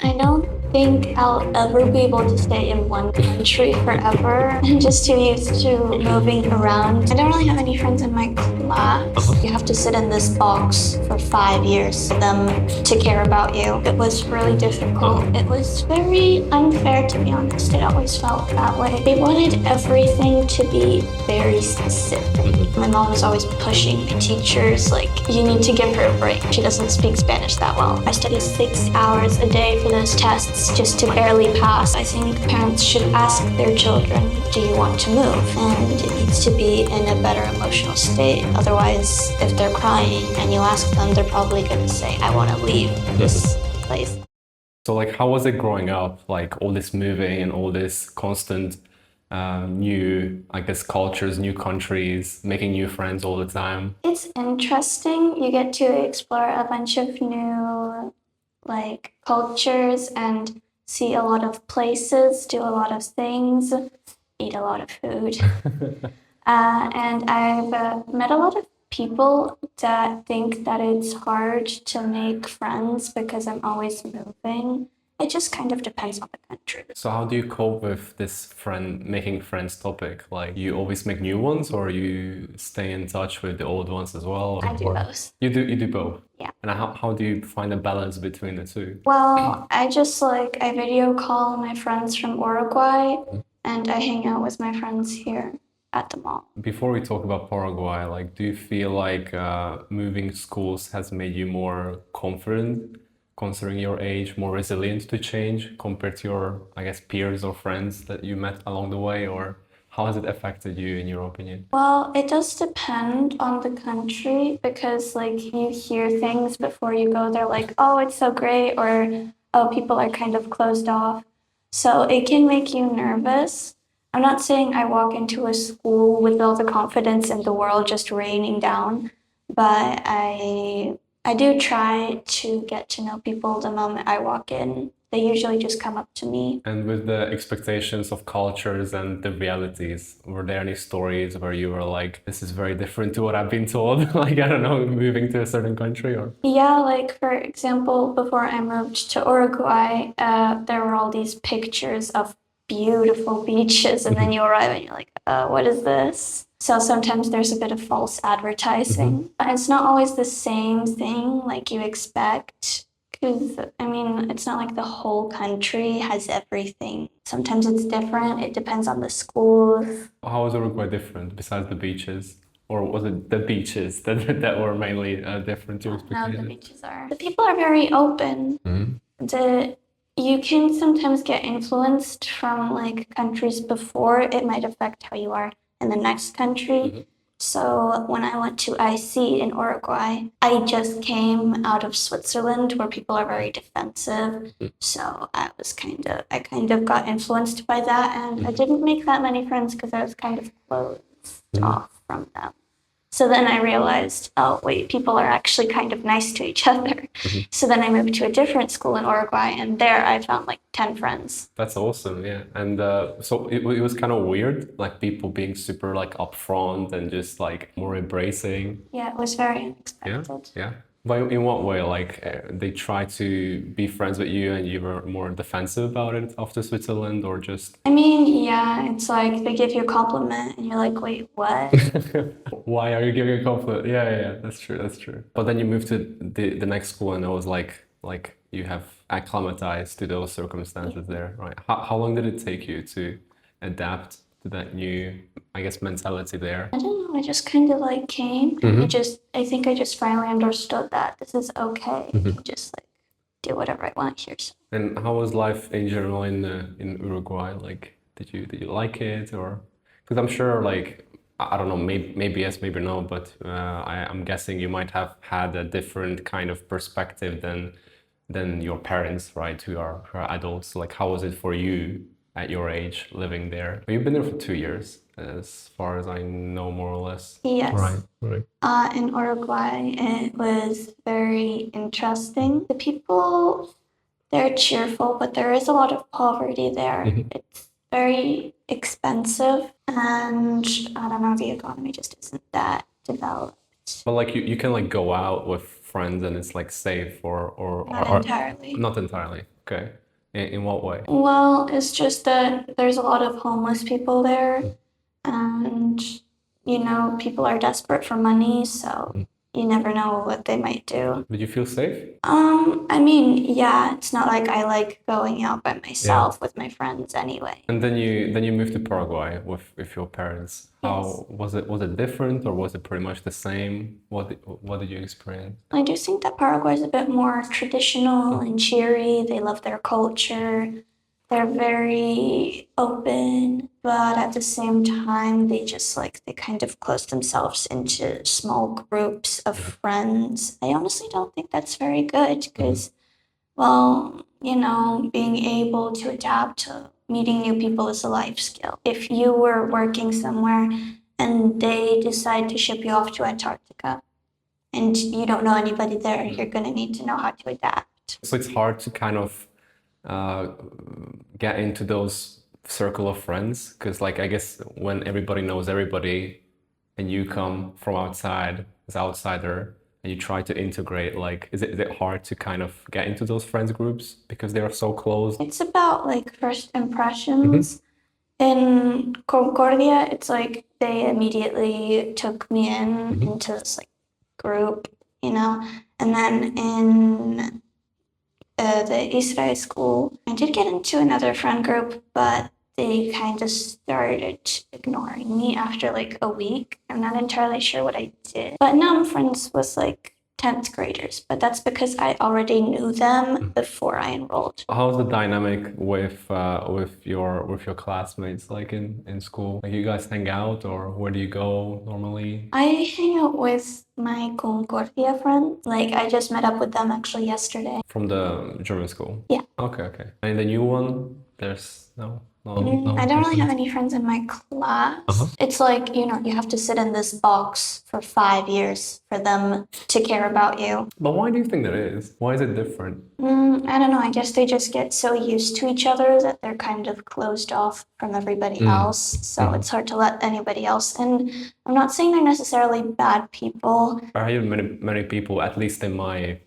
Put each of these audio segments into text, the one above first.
I don't think I'll ever be able to stay in one country forever. I'm just too used to moving around. I don't really have any friends in my class. You have to sit in this box for 5 years for them to care about you. It was really difficult. It was very unfair, to be honest. It always felt that way. They wanted everything to be very specific. My mom was always pushing my teachers, like, you need to give her a break. She doesn't speak Spanish that well. I study 6 hours a day for those tests just to barely pass. I think parents should ask their children, do you want to move? And it needs to be in a better emotional state. Otherwise, if they're crying and you ask them, they're probably going to say, I want to leave this place. So like, how was it growing up? Like all this moving and all this constant new, I guess, cultures, new countries, making new friends all the time. It's interesting. You get to explore a bunch of new like cultures and see a lot of places, do a lot of things, eat a lot of food. And I've met a lot of people that think that it's hard to make friends because I'm always moving. It just kind of depends on the country. So how do you cope with this making friends topic? Like you always make new ones or you stay in touch with the old ones as well? I do both. You do both? Yeah. And how do you find a balance between the two? Well, I video call my friends from Uruguay and I hang out with my friends here at the mall. Before we talk about Paraguay, like, do you feel like moving schools has made you more confident, considering your age, more resilient to change compared to your, I guess, peers or friends that you met along the way? Or how has it affected you, in your opinion? Well, it does depend on the country because, like, you hear things before you go there, like, oh, it's so great, or oh, people are kind of closed off. So it can make you nervous. I'm not saying I walk into a school with all the confidence in the world just raining down, but I do try to get to know people the moment I walk in. They usually just come up to me. And with the expectations of cultures and the realities, were there any stories where you were like, this is very different to what I've been told? Like, I don't know, moving to a certain country or? Yeah, like for example, before I moved to Uruguay, there were all these pictures of beautiful beaches, and then you arrive and you're like, what is this? So sometimes there's a bit of false advertising. But it's not always the same thing like you expect. Because, I mean, it's not like the whole country has everything. Sometimes it's different. It depends on the schools. How was Uruguay different besides the beaches? Or was it the beaches that were mainly different to How the expectations? beaches are. The people are very open. The You can sometimes get influenced from like countries before. It might affect how you are in the next country. So when I went to IC in Uruguay, I just came out of Switzerland where people are very defensive. So I kind of got influenced by that, and I didn't make that many friends because I was kind of closed off from them. So then I realized, oh, wait, people are actually kind of nice to each other. So then I moved to a different school in Uruguay, and there I found like 10 friends. That's awesome, yeah. And so it was kind of weird, like people being super like upfront and just like more embracing. Yeah, it was very Yeah, unexpected. yeah. But in what way? Like they try to be friends with you and you were more defensive about it after Switzerland or just I mean, yeah, it's like they give you a compliment, and you're like, wait, what? why are you giving a compliment? Yeah, that's true, that's true. But then you moved to the next school and it was like you have acclimatized to those circumstances there, right? How long did it take you to adapt to that new, I guess, mentality there? I don't know, I just kind of like came, and I think I just finally understood that this is okay. I can just like do whatever I want here. So. And how was life in general in Uruguay? Like, did you like it or? Because I'm sure, like, I don't know, maybe yes, maybe no, but I'm guessing you might have had a different kind of perspective than your parents, right? Who are adults. Like, how was it for you at your age living there? You've been there for 2 years, as far as I know, more or less. Yes. Right. In Uruguay, it was very interesting. The people, they're cheerful, but there is a lot of poverty there. It's very expensive, and I don't know, the economy just isn't that developed. But like you can like go out with friends and it's like safe or Not or entirely. not entirely. Okay. In what way? Well, it's just that there's a lot of homeless people there, and people are desperate for money, so you never know what they might do. Did you feel safe? I mean, yeah, it's not like I like going out by Yeah. myself with my friends anyway. And then you moved to Paraguay with your parents. Yes. How was it different or was it pretty much the same? What did you experience? I do think that Paraguay is a bit more traditional and cheery. They love their culture. They're very open, but at the same time, they kind of close themselves into small groups of friends. I honestly don't think that's very good because, well, being able to adapt to meeting new people is a life skill. If you were working somewhere and they decide to ship you off to Antarctica and you don't know anybody there, you're going to need to know how to adapt. So it's hard to kind of uh, get into those circle of friends because, like, I guess when everybody knows everybody, and you come from outside as outsider, and you try to integrate, like, is it hard to kind of get into those friends groups because they are so close? It's about like first impressions. In Concordia, it's like they immediately took me into this like group, and then in the Israel school, I did get into another friend group, but they kind of started ignoring me after like a week. I'm not entirely sure what I did. But now I'm friends with like 10th graders, but that's because I already knew them before I enrolled. How's the dynamic with your classmates like in school? Like you guys hang out or where do you go normally? I hang out with my Concordia friend. Like I just met up with them actually yesterday. From the German school? Yeah. Okay. And the new one, there's no. I don't really have any friends in my class. It's like, you have to sit in this box for 5 years for them to care about you. But why do you think that is? Why is it different? I don't know. I guess they just get so used to each other that they're kind of closed off from everybody else. So it's hard to let anybody else in. I'm not saying they're necessarily bad people. I hear many people, at least in my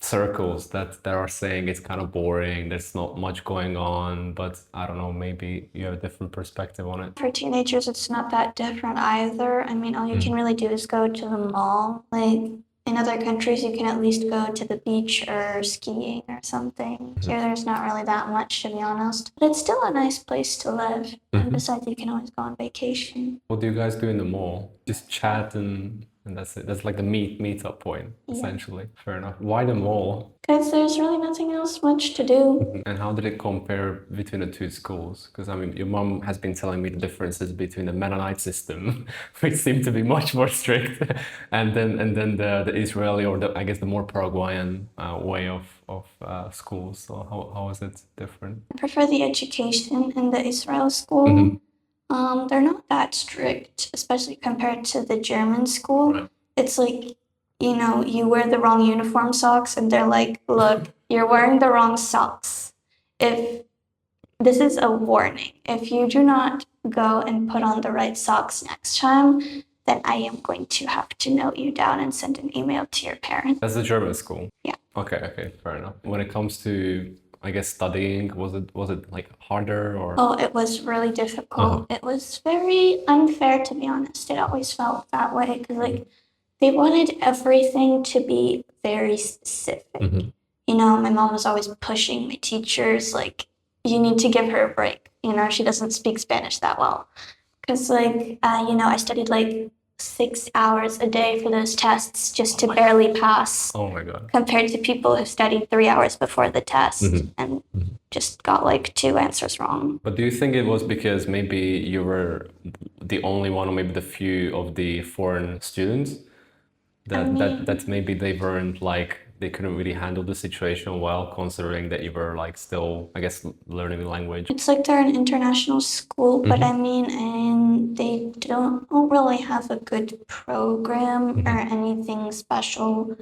circles, that are saying it's kind of boring, there's not much going on, but I don't know, maybe you have a different perspective on it. For teenagers, it's not that different either. I mean, all you can really do is go to the mall. Like in other countries, you can at least go to the beach or skiing or something. Here, there's not really that much, to be honest. But it's still a nice place to live. And besides, you can always go on vacation. What do you guys do in the mall? Just chat and that's it. That's like the meet-up point, essentially. Fair enough. Why the mall? Because there's really nothing else much to do. And how did it compare between the two schools? Because I mean, your mom has been telling me the differences between the Mennonite system, which seemed to be much more strict, and then the Israeli or I guess the more Paraguayan way of schools. So how is it different? I prefer the education in the Israel school. They're not that strict, especially compared to the German school. Right. It's like, you wear the wrong uniform socks and they're like, look, you're wearing the wrong socks. If this is a warning, if you do not go and put on the right socks next time, then I am going to have to note you down and send an email to your parents. That's the German school? Yeah. Okay, fair enough. When it comes to, I guess, studying, was it like harder or? Oh, it was really difficult. It was very unfair, to be honest. It always felt that way because like they wanted everything to be very specific. My mom was always pushing my teachers like, you need to give her a break. She doesn't speak Spanish that well. Because like, I studied like 6 hours a day for those tests just to barely pass. Oh my God. Compared to people who studied 3 hours before the test and just got like 2 answers wrong. But do you think it was because maybe you were the only one or maybe the few of the foreign students that maybe they weren't like, they couldn't really handle the situation well, considering that you were like still, I guess, learning the language? It's like they're an international school, but I mean, and they don't really have a good program or anything special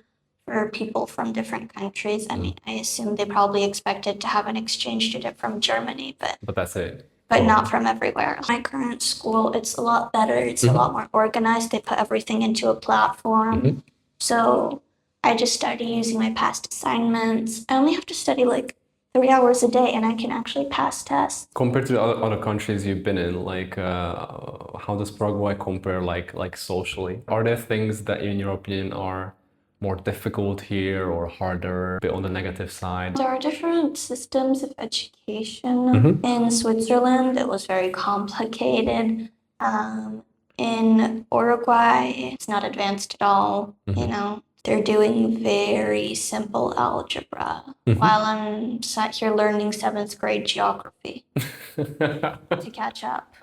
for people from different countries. I mean, I assume they probably expected to have an exchange student from Germany, but that's it. But not from everywhere. My current school, it's a lot better. It's a lot more organized. They put everything into a platform. So I just started using my past assignments. I only have to study like 3 hours a day and I can actually pass tests. Compared to the other countries you've been in, like how does Paraguay compare like socially? Are there things that in your opinion are more difficult here or harder, a bit on the negative side? There are different systems of education. In Switzerland, it was very complicated. In Uruguay, it's not advanced at all. You know, they're doing very simple algebra while I'm sat here learning seventh grade geography to catch up.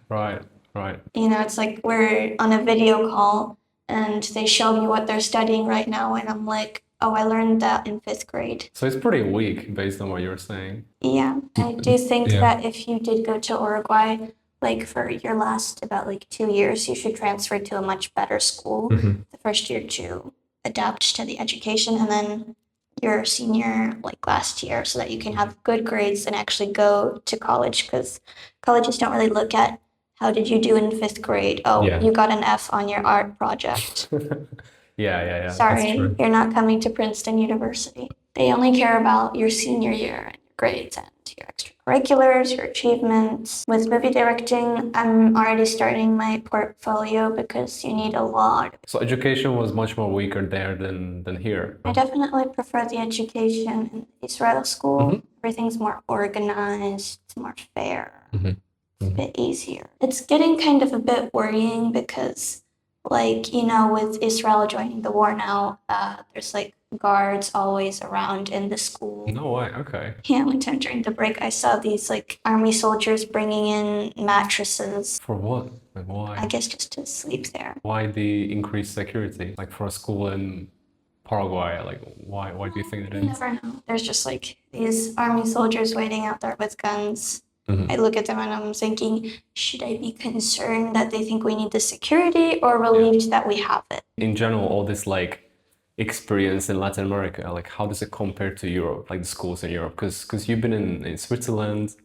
Right, right. You know, it's like we're on a video call and they show me what they're studying right now, and I'm like, oh, I learned that in fifth grade. So it's pretty weak based on what you're saying. Yeah, I do think Yeah. that if you did go to Uruguay, like for your last about like 2 years, you should transfer to a much better school the first year to adapt to the education, and then your senior like last year so that you can have good grades and actually go to college, because colleges don't really look at how did you do in fifth grade. Oh, Yeah. you got an F on your art project. Yeah. That's Sorry, true. you're not coming to Princeton University. They only care about your senior year and your grades and your extracurriculars, your achievements. With movie directing, I'm already starting my portfolio because you need a lot. So education was much more weaker there than here. I definitely prefer the education in Israel school. Everything's more organized, it's more fair, it's a bit easier. It's getting kind of a bit worrying because, like, you know, with Israel joining the war now, there's like guards always around in the school. No way, okay. Yeah, one time during the break, I saw these like army soldiers bringing in mattresses. For what? Like why? I guess just to sleep there. Why the increased security? Like for a school in Paraguay, like why do you think it You is? never know. There's just like these army soldiers waiting out there with guns. I look at them and I'm thinking, should I be concerned that they think we need the security or relieved that we have it? In general, all this like experience in Latin America, like how does it compare to Europe, like the schools in Europe? Because you've been in Switzerland,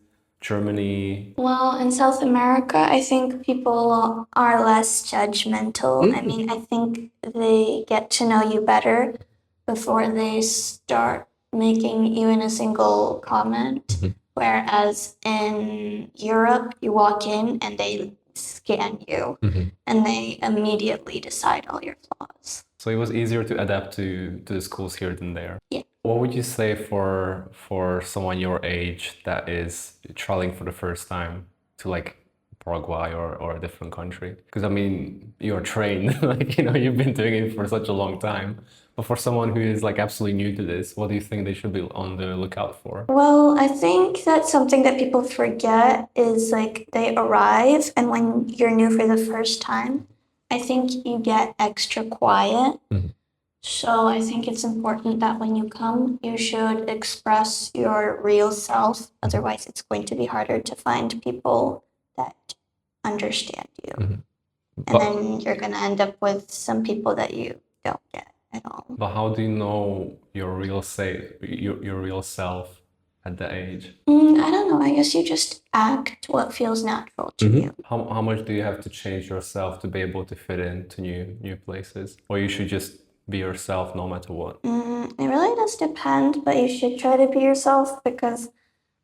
Germany. Well, in South America, I think people are less judgmental. I mean, I think they get to know you better before they start making even a single comment. Whereas in Europe, you walk in and they scan you and they immediately decide all your flaws. So it was easier to adapt to the schools here than there. Yeah. What would you say for someone your age that is traveling for the first time to like Paraguay or a different country? Because I mean, you're trained, like, you know, you've been doing it for such a long time. But for someone who is like absolutely new to this, what do you think they should be on the lookout for? Well, I think that's something that people forget is like they arrive, and when you're new for the first time, I think you get extra quiet. So I think it's important that when you come, you should express your real self. Otherwise, it's going to be harder to find people that understand you. And then you're going to end up with some people that you don't get at all. But how do you know your real your real self at that age? I don't know. I guess you just act what feels natural to you. How much do you have to change yourself to be able to fit into new places? Or you should just be yourself no matter what? It really does depend, but you should try to be yourself because,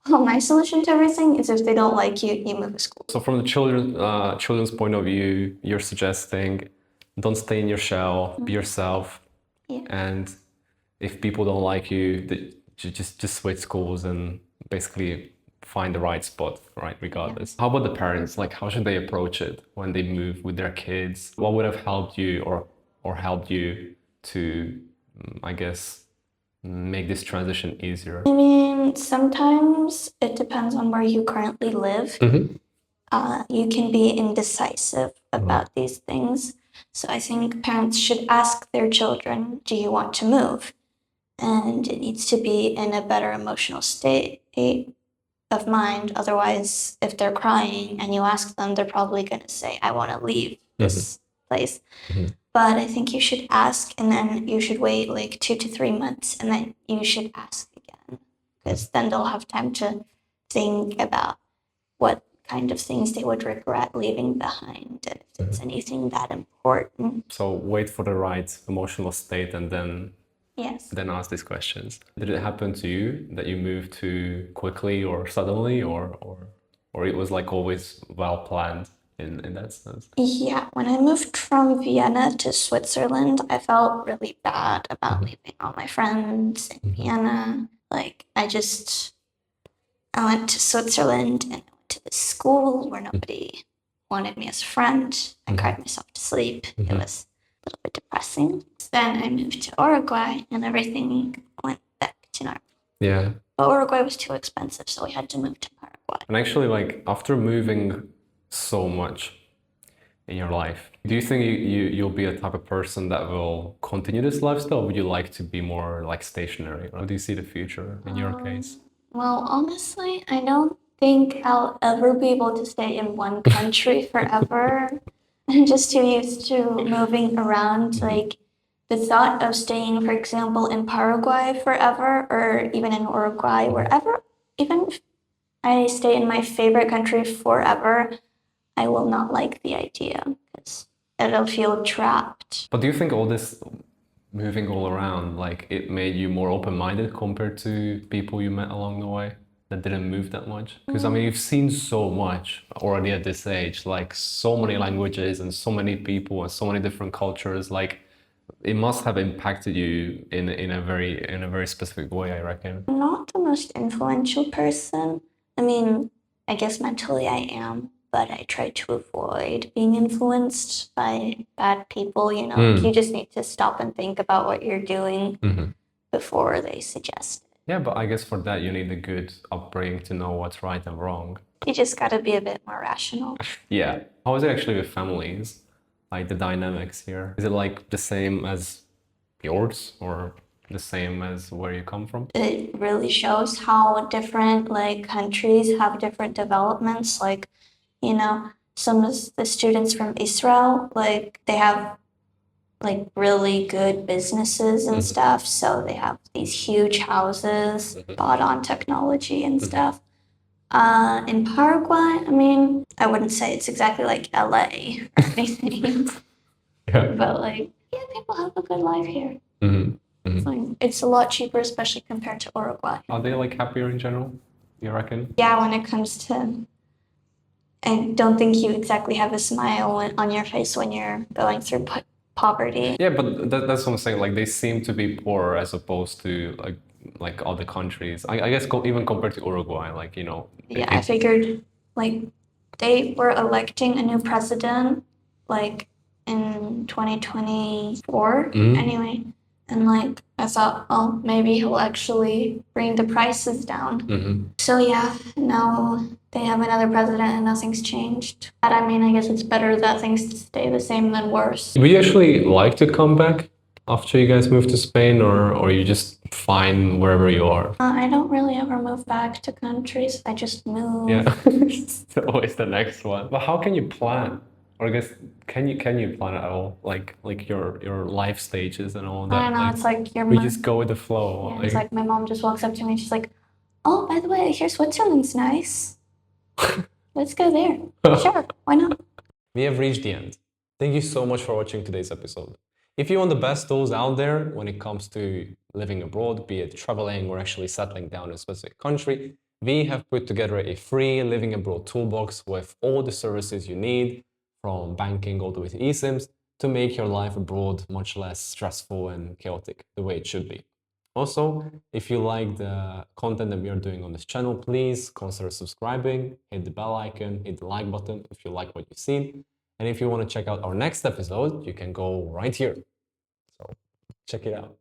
well, my solution to everything is if they don't like you, you move to school. So from the children's point of view, you're suggesting don't stay in your shell, be yourself. Yeah. And if people don't like you, just switch schools and basically find the right spot, right, regardless. How about the parents? Like, how should they approach it when they move with their kids? What would have helped you or helped you to, I guess, make this transition easier? I mean, sometimes it depends on where you currently live. You can be indecisive about these things. So I think parents should ask their children, do you want to move? And it needs to be in a better emotional state of mind. Otherwise, if they're crying and you ask them, they're probably going to say, I want to leave this place. But I think you should ask, and then you should wait like 2 to 3 months, and then you should ask again. Because then they'll have time to think about what kind of things they would regret leaving behind, and if it's anything that important. So wait for the right emotional state and Yes. then ask these questions. Did it happen to you that you moved too quickly or suddenly, or it was like always well planned in that sense? Yeah, when I moved from Vienna to Switzerland, I felt really bad about leaving all my friends in Vienna. Like, I went to Switzerland and I went to this school where nobody wanted me as a friend. I cried myself to sleep. It was a little bit depressing. Then I moved to Uruguay and everything went back to normal. Yeah. But Uruguay was too expensive, so we had to move to Paraguay. And actually, like after moving so much in your life, do you think you'll be a type of person that will continue this lifestyle? Or would you like to be more like stationary? How do you see the future in your case? Well, honestly, I don't think I'll ever be able to stay in one country forever. I'm just too used to moving around. Like the thought of staying, for example, in Paraguay forever or even in Uruguay, wherever, even if I stay in my favorite country forever, I will not like the idea because it'll feel trapped. But do you think all this moving all around, like it made you more open-minded compared to people you met along the way that didn't move that much? Because I mean, you've seen so much already at this age, like so many languages and so many people and so many different cultures. Like it must have impacted you in a very specific way, I reckon. I'm not the most influential person. I mean, I guess mentally I am, but I try to avoid being influenced by bad people, you know. Like you just need to stop and think about what you're doing before they suggest it. Yeah, but I guess for that you need a good upbringing to know what's right and wrong. You just gotta be a bit more rational. Yeah. How is it actually with families? Like the dynamics here? Is it like the same as yours or the same as where you come from? It really shows how different like countries have different developments. Like, you know, some of the students from Israel, like they have like really good businesses and stuff. So they have these huge houses bought on technology and stuff. In Paraguay, I mean, I wouldn't say it's exactly like LA or anything, Yeah. but like, yeah, people have a good life here. Mm-hmm. Like, it's a lot cheaper, especially compared to Uruguay. Are they like happier in general, you reckon? Yeah, when it comes to, I don't think you exactly have a smile on your face when you're going through poverty. Yeah, but that's what I'm saying. Like they seem to be poor as opposed to like other countries. I guess even compared to Uruguay, like you know. Yeah, I figured like they were electing a new president like in 2024 anyway. And like I thought, oh, maybe he'll actually bring the prices down. So yeah, now they have another president and nothing's changed. But I mean, I guess it's better that things stay the same than worse. Would you actually like to come back after you guys move to Spain, or you just fine wherever you are? I don't really ever move back to countries. I just move. Yeah, it's always the next one. But how can you plan? Or I guess can you plan at all? Like your life stages and all that. I don't know. Like, It's like your we mom. just go with the flow. Yeah, it's like my mom just walks up to me and she's like, "Oh, by the way, I hear Switzerland's nice. Let's go there." Sure, why not? We have reached the end. Thank you so much for watching today's episode. If you want the best tools out there when it comes to living abroad, be it traveling or actually settling down in a specific country, we have put together a free living abroad toolbox with all the services you need, from banking all the way to eSIMs, to make your life abroad much less stressful and chaotic, the way it should be. Also, if you like the content that we are doing on this channel, please consider subscribing, hit the bell icon, hit the like button if you like what you've seen. And if you want to check out our next episode, you can go right here. So check it out.